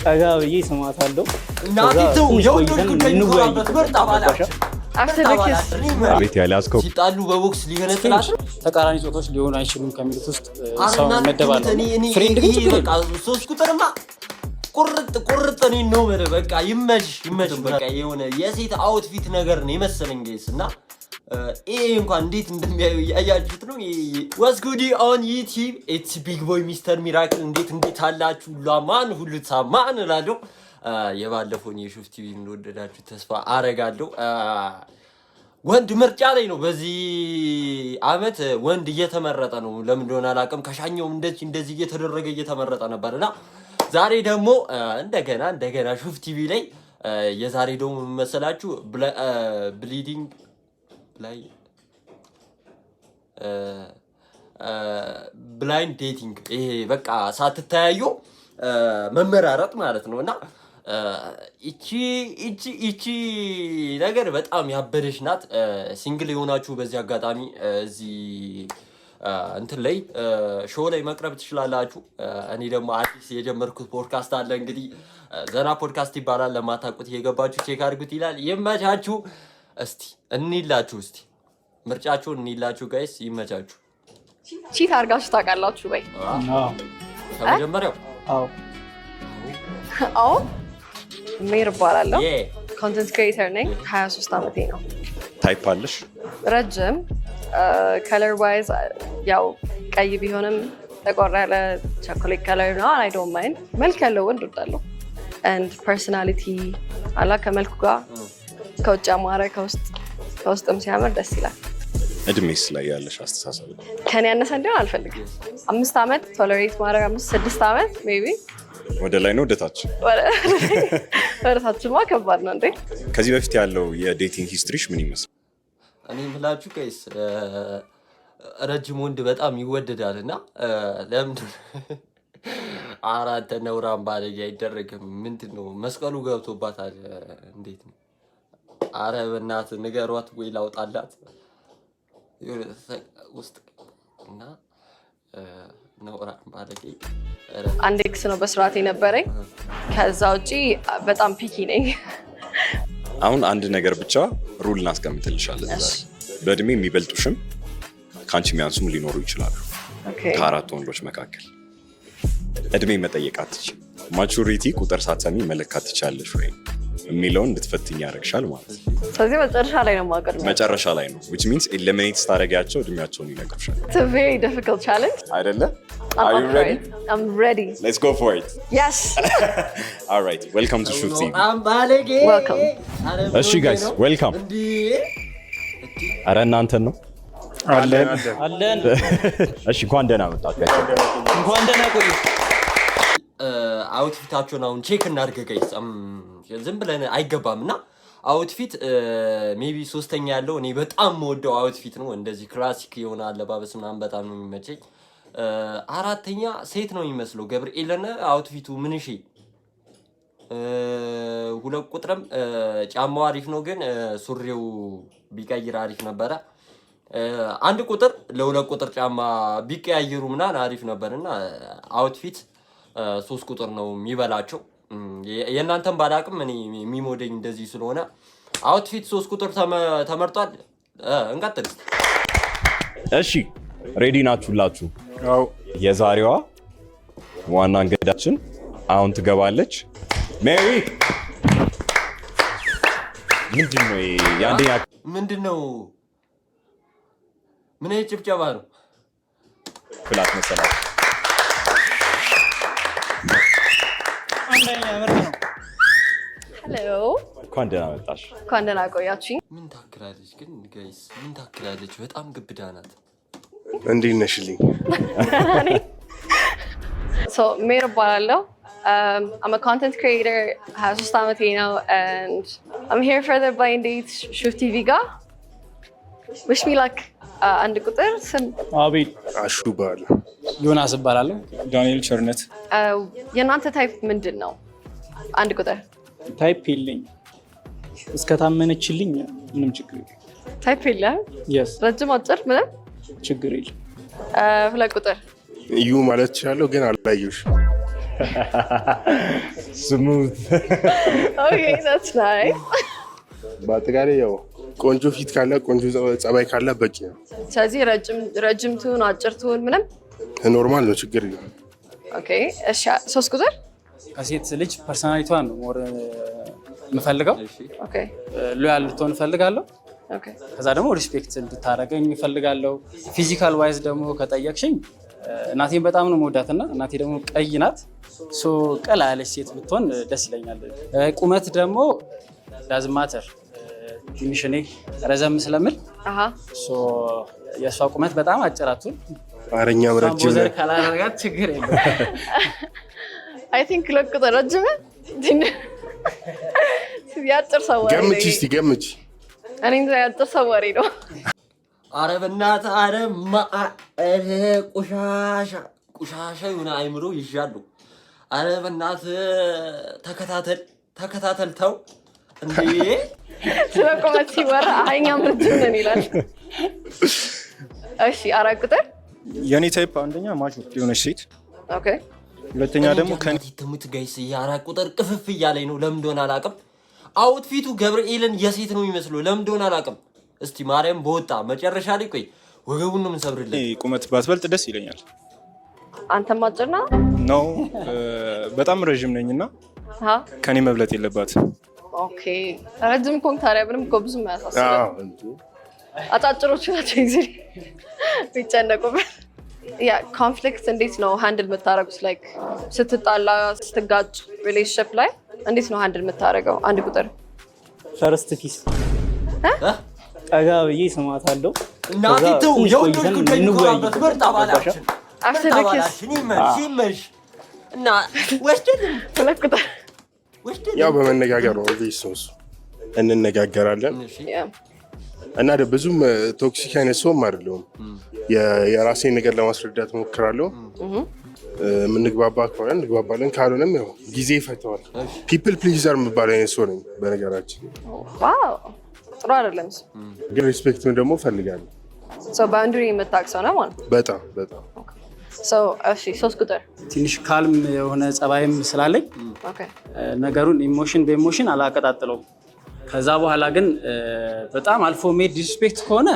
ጠጋ ብዬ ስማታለሁ እናቲቱ የወንዶች ጉዳይ ንቆራበት ምርጥ አባላች ቤት ያላስከው ሲጣሉ በቦክስ ሊገነጥላሽ ተቃራኒ ጾታዎች ሊሆኑ አይችሉም ከሚሉት ውስጥ ሰው መደባለ ፍሬንድ ግን በቃ 3 ቁጥርማ ቁርጥ ነው ማለት በቃ ይመሽ በቃ የሆነ የሴት አውትፊት ነገር ነው የመሰለኝ ጋይስ እና ይሄ እንኳን እንዴት እንደሚያዩ ያያችሁት ነው ወስጉዲ ኦን ዩቲዩብ ኢትስ ቢግ ቦይ ሚስተር ሚራክል እንዴት አላችሁ ለማን ሁሉ ታማን እላለሁ የባለፈውን የሹፍ ቲቪ እንደወደዳችሁ ተስፋ አረጋለሁ ወንድ ምርጫ ላይ ነው በዚህ አመት ወንድ እየተመረጠ ነው ለምን እንደሆነ አላውቅም ከሻኛው እንደዚህ እየተደረገ እየተመረጠ ነበርና ዛሬ ደግሞ እንደገና ሹፍ ቲቪ ላይ የዛሬ ደግሞ መሰላችሁ ብሊዲንግ ላይ ብላይንድ ዴቲንግ ይሄ በቃ ሳትተያዩ መመራረጥ ማለት ነውና እቺ ነገር በጣም ያበደሽ ናት ሲንግል የሆናችሁ በዚህ አጋጣሚ እዚህ እንትን ላይ ሾው ላይ መቅረብ ትችላላችሁ እኔ ደግሞ አዲስ የጀመርኩት ፖድካስት አለ እንግዲህ ዘና ፖድካስት ይባላል ለማታውቁት እየገባችሁ ቼክ አድርጉት ይላል ይመቻችሁ እስቲ እንይላችሁ እስቲ ምርጫችሁን እንይላችሁ ጋይስ ይመቻችሁ ቺት አርጋችሁ ታውቃላችሁ ወይ ከመጀመሪያው አዎ ሜር ባላለው ኮንተንት ክሪኤተር ነኝ 23 አመቴ ነው ታይፕ አለሽ ረጅም ከለር ዋይዝ ያው ቀይ ቢሆንም ተቆራ ያለ ቸኮሌት ከለር ነው አይ ዶንት ማይንድ መልክ ያለው ወንድ ወዳለው and personality አላ ከመልኩ ጋር ከውጭ አማረ ከውስጥም ሲያምር ደስ ይላል እድሜስ ላይ ያለሽ አስተሳሰብ ከኔ ያነሰ እንዲሆን አልፈልግም 5 አመት ቶለሬት ማድረግ 5-6 አመት ሜቢ ወደ ላይ ነው ወደታች ወደታችማ ከባድ ነው እንዴ ከዚህ በፊት ያለው የዴቲንግ ሂስትሪሽ ምን ይመስላል እኔ ምላችሁ ጋይስ ረጅም ወንድ በጣም ይወደዳልና ለምን አራት ነውራም ባለጌ አይደረግም ምንድነው መስቀሉ ገብቶባታል እንዴት ነው አረ በእናት ንገሯት ወይ ላውጣላት ውስጥ እና ነውራም ባለጌ አንድ ኤክስ ነው በስርዓት የነበረኝ ከዛ ውጪ በጣም ፒኪ ነኝ አሁን አንድ ነገር ብቻ ሩል እናስቀምጥልሻለን ዛሬ በእድሜ የሚበልጡሽም ካንቺ የሚያንሱም ሊኖሩ ይችላሉ ከአራት ወንዶች መካከል እድሜ መጠየቅ አትችይም ማቹሪቲ ቁጥር ሳትሰሚ መለካት ትችያለሽ ወይ የሚለውን እንድትፈትኝ ያደርግሻል ማለት ነው ስለዚህ መጨረሻ ላይ ነው የማውቀው መጨረሻ ላይ ነው which means eliminate ስታደርጊያቸው እድሜያቸውን ይነግሩሻል it's a very difficult challenge አይደለ are you ready I'm ready let's go for it yes all right welcome to Shoot TV welcome እሺ guys welcome አረ እናንተን ነው አለን እሺ እንኳን ደህና መጣችሁ እንኳን ደህና ቆዩ አውትፊታችሁን አሁን ቼክ እናድርግ ጋይስ ዝም ብለን አይገባምና አውትፊት ሜቢ ሶስተኛ ያለው እኔ በጣም ወደው አውትፊት ነው እንደዚህ ክላሲክ የሆነ አለባበስ ምናምን በጣም ነው የሚመቸኝ አራተኛ ሴት ነው የሚመስለው ገብርኤልን አውትፊቱ ምን እሺ ሁለት ቁጥርም ጫማው አሪፍ ነው ግን ሱሪው ቢቀይር አሪፍ ነበረ አንድ ቁጥር ለሁለት ቁጥር ጫማ ቢቀያየሩ ምናምን አሪፍ ነበርና አውትፊት 3 ቁጥር ነው የሚበላቸው የእናንተም ባላቅም እኔ የሚሞደኝ እንደዚህ ስለሆነ አውትፊት 3 ቁጥር ተመርጧል እንቀጥል እሺ ሬዲ ናችሁላችሁ አዎ የዛሬዋ ዋና እንግዳችን አሁን ትገባለች ሜሪ ምንድነው ያንደኛ ምንድነው ምን ጭብጨባ ነው ፍላት መሰላት ሄሎ እንኳን ደህና መጣሽ እንኳን ደህና ቆያችሁኝ ምን ታክላለች ግን ጋይስ ምን ታክላለች በጣም ግብዳ ናት እንዴት ነሽልኝ so ሜር ባላለው I'm a content creator 23 አመቴ ነው and I'm here for the blind date ሹፍ ቲቪ ጋር wish me luck አንድ ቁጥር ስም አቤል አሹ ባል ዮናስ እባላለሁ ዳንኤል ቸርነት የናንተ ታይፕ ምንድነው አንድ ቁጥር ታይፕ የለኝ እስከ ታመነችልኝ ምንም ችግር የለም ታይፕ የለም yes ረጅም አጭር ምንም ችግር የለም ሁለት ቁጥር እዩ ማለት ይችላል ግን አላየሁሽ ስሙት። ኦኬ that's nice በአጠቃላይ ያው ቆንጆ ፊት ካለ ቆንጆ ጸባይ ካለ በቂ ነው። ስለዚህ ረጅም ትሁን አጭር ትሁን ምንም ኖርማል ነው፣ ችግር የለም። ኦኬ እሺ 3 ቁጥር ከሴት ልጅ ፐርሰናሊቲዋን ነው ሞር የምፈልገው። ኦኬ ሎያል ልትሆን እፈልጋለሁ። ኦኬ ከዛ ደግሞ ሪስፔክት እንድታደርገኝ እፈልጋለሁ። ፊዚካል ዋይዝ ደግሞ ከጠየቅሽኝ እናቴን በጣም ነው የምወዳትና እናቴ ደግሞ ቀይ ናት። ሶ ቀላ ያለች ሴት ብትሆን ደስ ይለኛል። ቁመት ደግሞ ዳዝ ማተር ትንሽ እኔ ረዘም ስለምል ሶ የእሷ ቁመት በጣም አጭር አትሁን። አረኛ ረጅም ቦዘር ካላደረጋት ችግር የለም። አይ ቲንክ ለቁጥር ረጅም ያጭር ሰው ወሬ ገምቺ እስቲ ገምቺ። እኔ እንጃ ያጭር ሰው ወሬ ነው። ኧረ በእናትህ ቆሻሻ የሆነ አይምሮ ይዣሉ። ኧረ በእናትህ ተከታተል ተው እንዴ! ስለ ቁመት ሲወራ እኛም ረጅም ነን ይላል። እሺ 4 ቁጥር የኔ ታይፕ አንደኛ ማቹር የሆነች ሴት፣ ኦኬ ሁለተኛ ደግሞ ትሙት ጋይስ የ4 ቁጥር ቅፍፍ እያለኝ ነው። ለምን እንደሆነ አላውቅም። አውትፊቱ ገብርኤልን የሴት ነው የሚመስለው። ለምን እንደሆነ አላውቅም። እስቲ ማርያም በወጣ መጨረሻ ላይ ቆይ ወገቡን ነው የምንሰብርለት። ቁመት ባትበልጥ ደስ ይለኛል። አንተም አጭር ነህ ነው በጣም ረዥም ነኝና ከኔ መብለጥ የለባት። ኦኬ ረጅም ኮንክ ታዲያ ምንም እኮ ብዙም አያሳስብም። አጫጭሮቹ ናቸው ጊዜ ቢጨነቁበት። ያ ኮንፍሊክት እንዴት ነው ሃንድል የምታደርጉት? ላይክ ስትጣላ ስትጋጭ ሪሌሽንሺፕ ላይ እንዴት ነው ሃንድል የምታደርገው? 1 ቁጥር ፈርስት ኪስ ጠጋ ብዬ ስማታለሁ። እናቲቱ የወንዶች ጉዳይ እንቆራበት ምርጥ አባላችን ይመሽ እና ወስደን 2 ቁጥር ያው በመነጋገር ነው ቪዲዮስ እንነጋገራለን እና ብዙም ቶክሲክ አይነት ሰውም አይደለሁም። የራሴን ነገር ለማስረዳት ሞክራለሁ። የምንግባባ ከሆነ እንግባባለን፣ ካልሆነም ያው ጊዜ ይፈተዋል። ፒፕል ፕሊዘር የምባለው አይነት ሰው ነኝ በነገራችን። ዋው ጥሩ አይደለም። ግን ሪስፔክትን ደግሞ እፈልጋለሁ። ባውንደሪ የምታውቅ ሰው ነው ማለት ነው። በጣም እሺ 3 ቁጥር ትንሽ ካልም የሆነ ጸባይም ስላለኝ ነገሩን ኢሞሽን በኢሞሽን አላቀጣጥለውም። ከዛ በኋላ ግን በጣም አልፎ ሜድ ዲስፔክት ከሆነ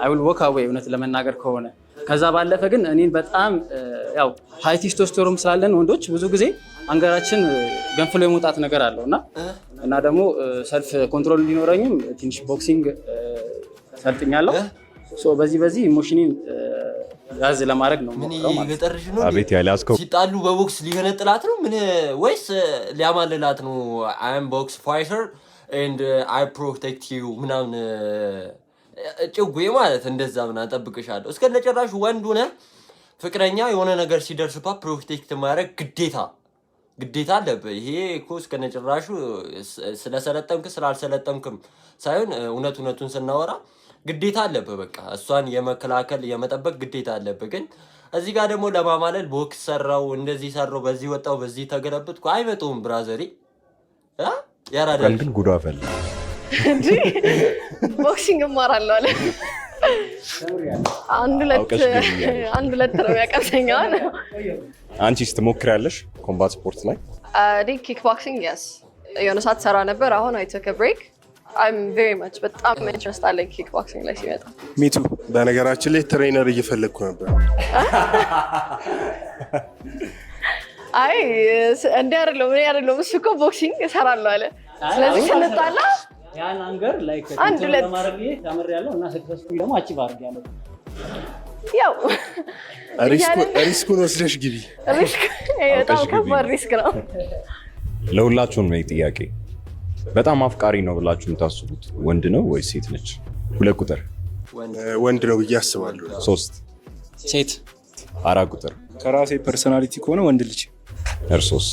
አይ ዊል ወክ አዌይ እውነት ለመናገር ከሆነ። ከዛ ባለፈ ግን እኔን በጣም ያው ሃይ ቴስቶስተሮን ስላለን ወንዶች ብዙ ጊዜ አንገራችን ገንፍሎ የመውጣት ነገር አለው እና ደግሞ ሰልፍ ኮንትሮል እንዲኖረኝም ትንሽ ቦክሲንግ ሰልጥኛለሁ። ሶ በዚህ ኢሞሽኒን ያዝ ለማድረግ ነው ነው። አቤት ያላስከው ሲጣሉ በቦክስ ሊገነጥላት ነው ምን ወይስ ሊያማልላት ነው? አይ አም ቦክስ ፋይተር ኤንድ አይ ፕሮቴክት ዩ ምናምን ጭጉዬ ማለት እንደዛ ምናምን እጠብቅሻለሁ። እስከነጨራሹ ወንድ ሆነህ ፍቅረኛ የሆነ ነገር ሲደርስባት ፕሮቴክት ማድረግ ግዴታ አለብህ። ይሄ እኮ እስከነጨራሹ ስለሰለጠንክ ስላልሰለጠንክም ሳይሆን እውነቱን ስናወራ ግዴታ አለብህ። በቃ እሷን የመከላከል የመጠበቅ ግዴታ አለብህ። ግን እዚህ ጋር ደግሞ ለማማለል ቦክስ ሰራው እንደዚህ ሰራው በዚህ ወጣው በዚህ ተገለብጥኩ አይመጡም ብራዘሪ ያራዳል። ግን ጉዷ ፈል እንጂ ቦክሲንግ እማራለሁ አለ። አንድ ሁለት ነው ያቀሰኛው። አንቺስ ትሞክሪያለሽ ኮምባት ስፖርት ላይ? ኪክ ቦክሲንግ yes የሆነ ሰዓት ሰራ ነበር። አሁን I took a break. I'm very much በጣም ኢንትረስት አለኝ ኪክ ቦክሲንግ ላይ ሲመጣ። ሚቱ በነገራችን ላይ ትሬነር እየፈለግኩ ነበር። አይ እንደ አይደለም እሱ እኮ ቦክሲንግ እሰራለሁ አለ። ስለዚህ ስለጣላ ያን አንገር ላይክ አንድ ሁለት ተምሬያለሁ እና ሰክሰስፉሊ ደግሞ አቺቭ አድርጌያለሁ። ያው ሪስኩን ወስደሽ ግቢ። በጣም ከባድ ሪስክ ነው። ለሁላችሁም ነው ጥያቄ። በጣም አፍቃሪ ነው ብላችሁ የምታስቡት ወንድ ነው ወይስ ሴት ነች? 2 ቁጥር ወንድ ነው ብዬ አስባለሁ። 3 ሴት 4 ቁጥር ከራሴ ፐርሰናሊቲ ከሆነ ወንድ ልጅ። እርሶስ?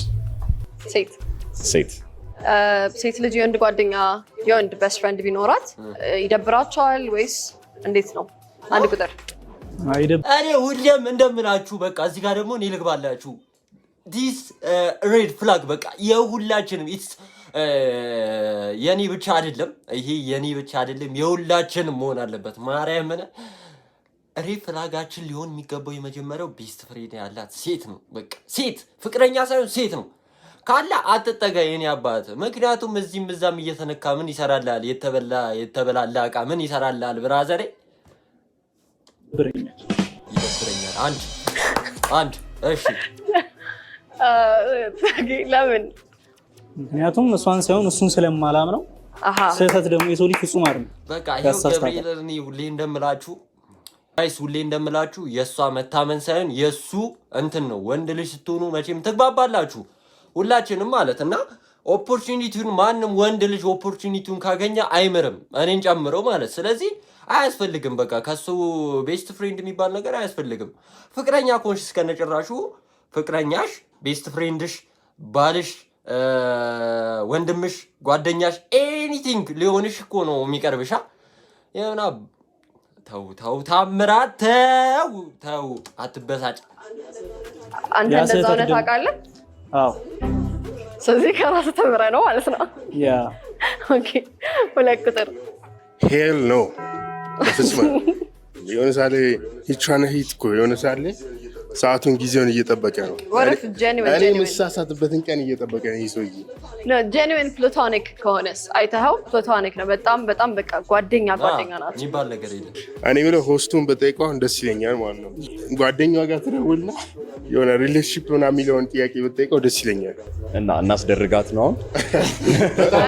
ሴት ልጅ የወንድ ጓደኛ የወንድ ቤስት ፍሬንድ ቢኖራት ይደብራቸዋል ወይስ እንዴት ነው? 1 ቁጥር እኔ ሁሌም እንደምላችሁ በቃ እዚህ ጋር ደግሞ እኔ ልግባላችሁ። ዲስ ሬድ ፍላግ በቃ የሁላችንም የኔ ብቻ አይደለም። ይሄ የኔ ብቻ አይደለም የሁላችንም መሆን አለበት። ማርያምን ሬድ ፍላጋችን ሊሆን የሚገባው የመጀመሪያው ቤስት ፍሬንድ ያላት ሴት ነው። በቃ ሴት ፍቅረኛ ሳይሆን ሴት ነው ካለ አትጠጋ የኔ አባት። ምክንያቱም እዚህም እዛም እየተነካ ምን ይሰራላል? የተበላላ እቃ ምን ይሰራላል? ብራዘሬ ይደብረኛል። አንድ እሺ ለምን? ምክንያቱም እሷን ሳይሆን እሱን ስለማላም ነው። ስህተት ደግሞ የሰው ልጅ ፍጹም አይደለም። በቃ ይሄው ገብርኤል ሁሌ እንደምላችሁ የእሷ መታመን ሳይሆን የእሱ እንትን ነው። ወንድ ልጅ ስትሆኑ መቼም ትግባባላችሁ ሁላችንም ማለት እና ኦፖርቹኒቲውን ማንም ወንድ ልጅ ኦፖርቹኒቲውን ካገኘ አይምርም እኔን ጨምሮ ማለት። ስለዚህ አያስፈልግም። በቃ ከሱ ቤስት ፍሬንድ የሚባል ነገር አያስፈልግም። ፍቅረኛ ኮንሽ እስከነጭራሹ ፍቅረኛሽ፣ ቤስት ፍሬንድሽ፣ ባልሽ፣ ወንድምሽ፣ ጓደኛሽ ኤኒቲንግ ሊሆንሽ እኮ ነው የሚቀርብሻ። የሆነ ተው ታምራት ተው አትበሳጭ። አንተ እንደዛ ሆነ ታውቃለህ? አዎ። ስለዚህ ከራስህ ተምረህ ነው ማለት ነው። ያ ኦኬ። 2 ቁጥር ሄል ነው በፍጹም የሆነ ሳለ ሂቻነ ሂት እኮ የሆነ ሳለ ሰዓቱን ጊዜውን እየጠበቀ ነው። እኔ የምሳሳትበትን ቀን እየጠበቀ ነው ይሰውዬ። ጄኒዊን ፕላቶኒክ ከሆነስ አይተኸው? ፕላቶኒክ ነው በጣም በጣም በቃ ጓደኛ ናቸው የሚባል ነገር የለም። እኔ ብለው ሆስቱን በጠይቀው አሁን ደስ ይለኛል ማለት ነው። ጓደኛዋ ጋር ትደውልና የሆነ ሪሌሽንሺፕ ሆና የሚለውን ጥያቄ በጠይቀው ደስ ይለኛል። እና እናስደርጋት ነው አሁን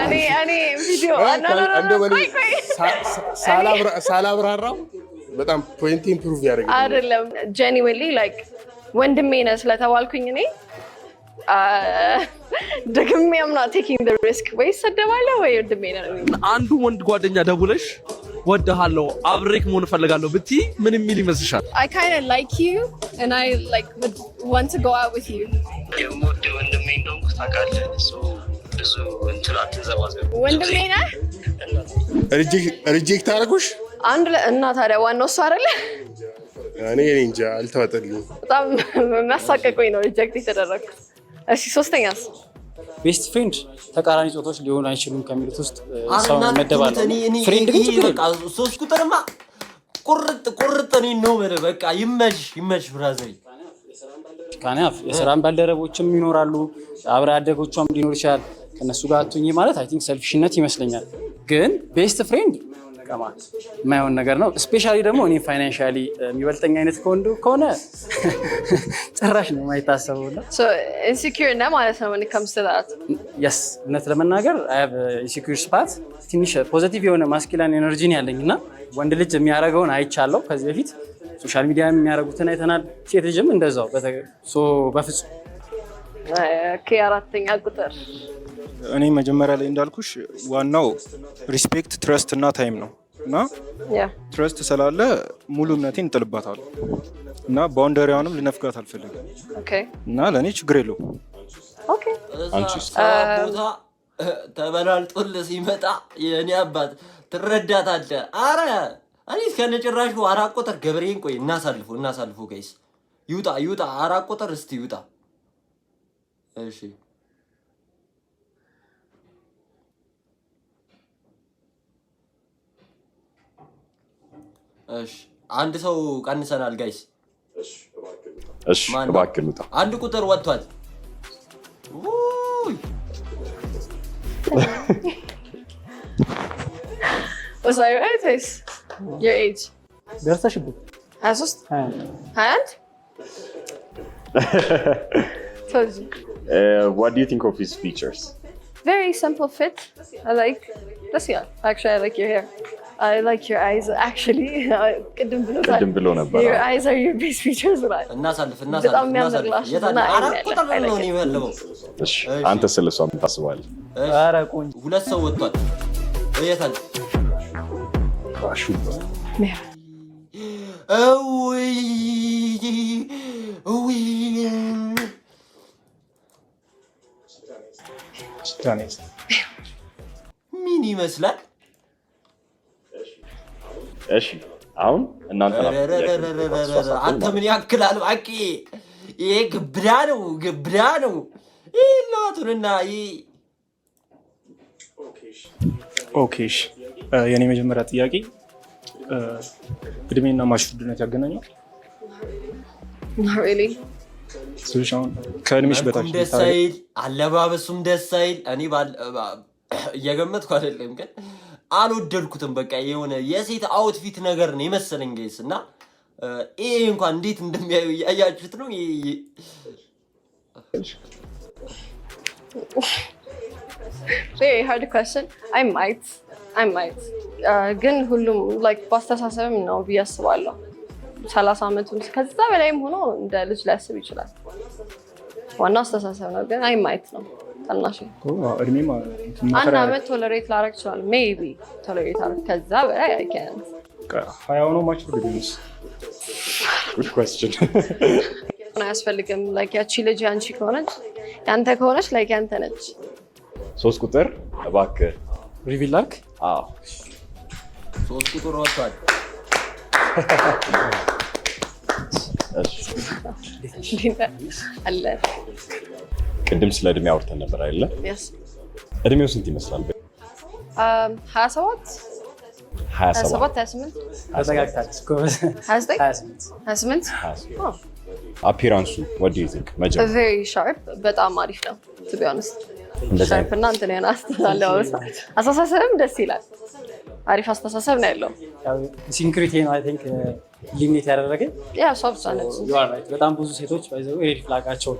እኔ ቪዲዮ ሳላብራራው በጣም ፖይንት ኢምፕሩቭ ያደርጋል አይደለም። ጄኒዊንሊ ላይክ ወንድሜ ነህ ስለተባልኩኝ እኔ ደግሜ I'm not taking the risk ወይ ሰደባለሁ ወይ ወንድሜ ነህ ነው። አንዱ ወንድ ጓደኛ ደውለሽ ወድሃለሁ አብሬክ መሆን እፈልጋለሁ ብትይ ምን የሚል ይመስልሻል? I kind of like you and I like would want to go out with you። የሞት ወንድሜ እንደሆንኩ ታውቃለህ። ብዙ እንትን አትዘባዘብ። ወንድሜ ነህ ሪጀክት አደረጉሽ አንድ እና ታዲያ ዋናው እሱ አይደለ? እኔ እንጃ አልተዋጠልኝም። በጣም የሚያሳቀቁኝ ነው ሪጀክት የተደረኩት። እሺ ሶስተኛስ? ቤስት ፍሬንድ ተቃራኒ ጾታዎች ሊሆኑ አይችሉም ከሚሉት ውስጥ ሰው መደባል። ፍሬንድ ግን በቃ 3 ቁጥርማ ቁርጥ እኔ ነው ማለት በቃ ይመችሽ ብራዘሪ። ካናፍ የስራን ባልደረቦችም ይኖራሉ፣ አብረ አደጎቿም ሊኖር ይችላል። ከነሱ ጋር አትሁኚ ማለት አይ ቲንክ ሰልፊሽነት ይመስለኛል። ግን ቤስት ፍሬንድ የማይሆን ነገር ነው። ስፔሻሊ ደግሞ እኔ ፋይናንሻሊ የሚበልጠኝ አይነት ከሆነ ጭራሽ ነው የማይታሰበው። ኢንሴኪዩር ነህ ማለት ነው when it comes to that? የስ እውነት ለመናገር አይ ሃቭ ኢንሴኪዩር ስፓት። ትንሽ ፖዚቲቭ የሆነ ማስኪላን ኤነርጂን ያለኝ እና ወንድ ልጅ የሚያደርገውን አይቻለሁ ከዚህ በፊት ሶሻል ሚዲያ የሚያደርጉትን አይተናል። ሴት ልጅም እንደዛው በፍጹም። ኦኬ 4ኛ ቁጥር እኔ መጀመሪያ ላይ እንዳልኩሽ ዋናው ሪስፔክት፣ ትረስት እና ታይም ነው እና ትረስት ስላለ ሙሉ እምነቴን እንጥልባታለሁ እና ባውንደሪዋንም ልነፍጋት አልፈልግም እና ለእኔ ችግር የለውም። ቦታ ተበላልጦልህ ሲመጣ የእኔ አባት ትረዳታለህ። አረ እኔ እስከነጭራሹ 4 ቁጥር ገብሬን ቆይ እናሳልፉ ጋይስ። ይውጣ 4 ቁጥር እስቲ ይውጣ። እሺ አንድ ሰው ቀንሰናል ጋይስ። እሺ እባክህ ውጣ። አንድ ቁጥር ወጥቷል። Was I right? Your age? ደርሰሽብኝ 23 21 Told you. What do you think of his features? Very simple fit. I like this guy. Actually, I like your hair. I like your eyes actually. ቅድም ብሎ ነበር. Your eyes are your best features. እናሳልፍ እሺ አንተ ስለሷ ምን ታስባለህ? ኧረ ቆንጆ 2 ሰው ወጥቷል። እየታል አሹ ምን ይመስላል? እሺ አሁን እናንተ አንተ ምን ያክላል? አቂ ይሄ ግብዳ ነው። እናቱንና ኦኬ እሺ የኔ መጀመሪያ ጥያቄ እድሜና ማቹርድነት ያገናኘው? Not really. ከእድሜሽ በታች ደስ አይል፣ አለባበሱም ደስ አይል። እኔ እየገመትኩ አይደለም ግን አልወደድኩትም። በቃ የሆነ የሴት አውትፊት ነገር ነው የመሰለኝ ጋይስ እና ይሄ እንኳን እንዴት እንደሚያዩ እያያችሁት ነው። Very hard question. I might. ግን ሁሉም like በአስተሳሰብም ነው ብዬ አስባለሁ። 30 ዓመቱን ከዛ በላይም ሆኖ እንደ ልጅ ሊያስብ ይችላል። ዋናው አስተሳሰብ ነው። ግን I might ነው ታናሽ እድሜ አንድ ዓመት ቶለሬት ላደርግ እችላለሁ። ሜይቢ ቶለሬት አደርግ ከዛ በላይ I can't. 20 ነው ማቹር ቢሆንስ? Good question. አያስፈልግም። like ያቺ ልጅ ያንቺ ከሆነች ያንተ ከሆነች like ያንተ ነች። 3 ቁጥር እባክህ ሪቪል ላርክ። አዎ 3 ቁጥር ወጥቷል። አለ ቅድም ስለ እድሜ አውርተን ነበር አይደለ? yes እድሜው ስንት ይመስላል? 27 28 አዘጋግታለች እኮ 28 አፒራንሱ what do you think? very sharp በጣም አሪፍ ነው to be honest ሻርፕ እና እንትን ያና አስተሳሰብም ደስ ይላል። አሪፍ አስተሳሰብ ነው ያለው። ሲንክሪቲ ነው አይ ቲንክ ሊሚት ያደረገ ያ ሶፍት ነች። በጣም ብዙ ሴቶች ባይዘው ሬድ ፍላጋቸው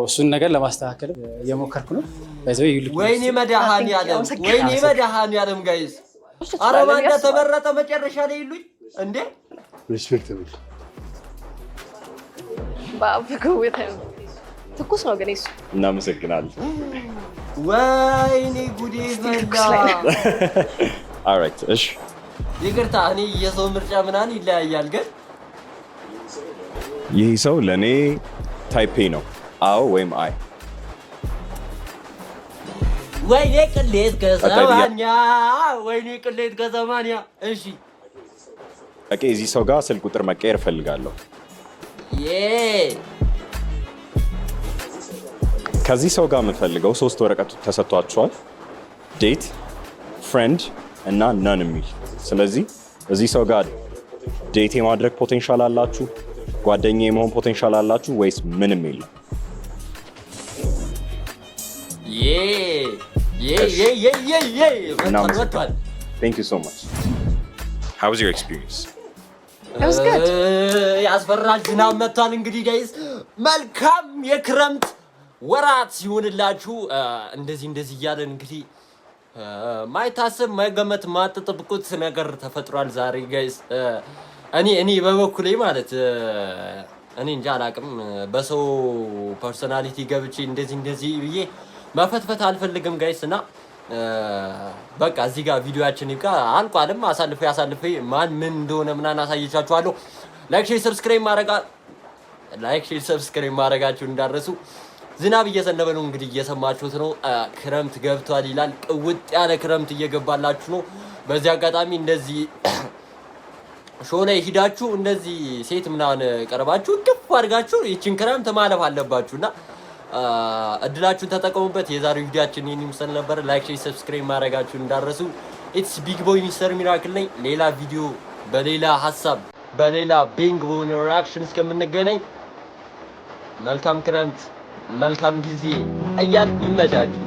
እሱን ነገር ለማስተካከል እየሞከርኩ ነው። ባይዘው ወይኔ መድኃኒዓለም ጋይስ አረባንዳ ተመረጠ መጨረሻ ላይ ይሉኝ እንዴ ሪስፔክተብል ባብኩ ወተም ትኩስ ነው ግን እሱ እናመሰግናለን። ወይኔ ጉዴ ፈላ። ኦልራይት እሺ ይቅርታ እኔ የሰው ምርጫ ምናምን ይለያያል ግን ይህ ሰው ለኔ ታይፕ ነው። አዎ ወይም አይ። ወይኔ ቅሌት ከሰማንያ እሺ ኦኬ እዚህ ሰው ጋር ስልክ ቁጥር መቀየር እፈልጋለሁ። ከዚህ ሰው ጋር የምፈልገው 3 ወረቀቶች ተሰጥቷቸዋል። ዴት፣ ፍሬንድ እና ነን የሚል። ስለዚህ እዚህ ሰው ጋር ዴት የማድረግ ፖቴንሻል አላችሁ? ጓደኛ የመሆን ፖቴንሻል አላችሁ ወይስ ምንም የለም? Thank you so much. How was your experience? It was good. ያስፈራል። ዝናብ መጥቷል። እንግዲህ ጋይስ መልካም የክረምት ወራት ይሁንላችሁ። እንደዚህ እያለን እንግዲህ ማይታሰብ ማይገመት ማትጠብቁት ነገር ተፈጥሯል ዛሬ ጋይስ። እኔ በበኩሌ ማለት እኔ እንጃ አላቅም። በሰው ፐርሶናሊቲ ገብቼ እንደዚህ ብዬ መፈትፈት አልፈልግም ጋይስ እና በቃ እዚህ ጋር ቪዲዮአችን ይብቃ። አልቋልም። አሳልፌ ማን ምን እንደሆነ ምናምን አሳይቻችኋለሁ። ላይክ ሼር ሰብስክራይብ ማድረጋችሁ እንዳረሱ። ዝናብ እየዘነበ ነው እንግዲህ እየሰማችሁት ነው። ክረምት ገብቷል ይላል። ቅውጥ ያለ ክረምት እየገባላችሁ ነው። በዚህ አጋጣሚ እንደዚህ ሾው ላይ ሂዳችሁ እንደዚህ ሴት ምናምን ቀርባችሁ ግፍ አድርጋችሁ ይችን ክረምት ማለፍ አለባችሁና እድላችሁን ተጠቀሙበት። የዛሬው ቪዲዮአችን ይሄን ይመስል ነበር። ላይክ ሼር ሰብስክራይብ ማድረጋችሁ እንዳረሱ። ኢትስ ቢግ ቦይ ሚስተር ሚራክል ነኝ። ሌላ ቪዲዮ በሌላ ሐሳብ በሌላ ቢንግ ቦይ ሪአክሽን እስከምንገናኝ መልካም ክረምት መልካም ጊዜ እያልን ይመቻችሁ።